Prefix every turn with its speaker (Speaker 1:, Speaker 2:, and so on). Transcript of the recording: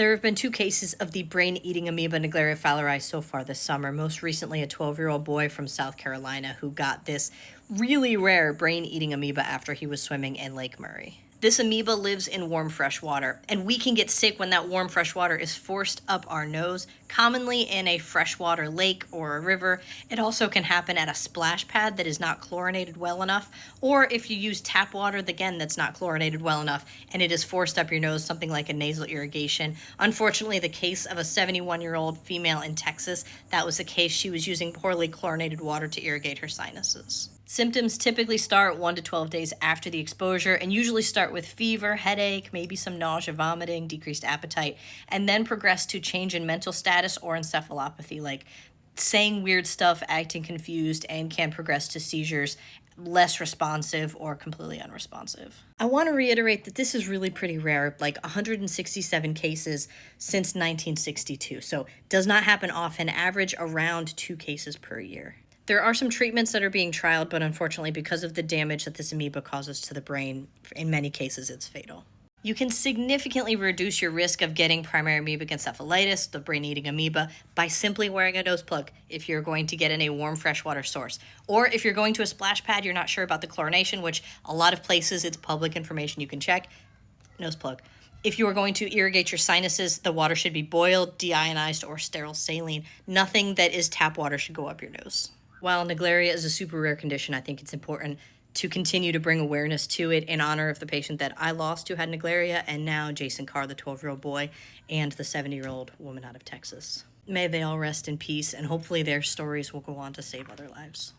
Speaker 1: There have been 2 cases of the brain-eating amoeba Naegleria fowleri so far this summer, most recently a 12-year-old boy from South Carolina who got this really rare brain-eating amoeba after he was swimming in Lake Murray. This amoeba lives in warm fresh water, and we can get sick when that warm fresh water is forced up our nose, commonly in a freshwater lake or a river. It also can happen at a splash pad that is not chlorinated well enough, or if you use tap water, again, that's not chlorinated well enough, and it is forced up your nose, something like a nasal irrigation. Unfortunately, the case of a 71-year-old female in Texas, that was the case. She was using poorly chlorinated water to irrigate her sinuses. Symptoms typically start 1 to 12 days after the exposure and usually start with fever, headache, maybe some nausea, vomiting, decreased appetite, and then progress to change in mental status or encephalopathy, like saying weird stuff, acting confused, and can progress to seizures, less responsive or completely unresponsive. I want to reiterate that this is really pretty rare, like 167 cases since 1962, so does not happen often, average around 2 cases per year. There are some treatments that are being trialed, but unfortunately, because of the damage that this amoeba causes to the brain, in many cases it's fatal. You can significantly reduce your risk of getting primary amoebic encephalitis, the brain-eating amoeba, by simply wearing a nose plug if you're going to get in a warm freshwater source. Or if you're going to a splash pad, you're not sure about the chlorination, which a lot of places it's public information you can check, nose plug. If you are going to irrigate your sinuses, the water should be boiled, deionized, or sterile saline. Nothing that is tap water should go up your nose. While Naegleria is a super rare condition, I think it's important to continue to bring awareness to it in honor of the patient that I lost who had Naegleria, and now Jason Carr, the 12-year-old boy, and the 70-year-old woman out of Texas. May they all rest in peace, and hopefully their stories will go on to save other lives.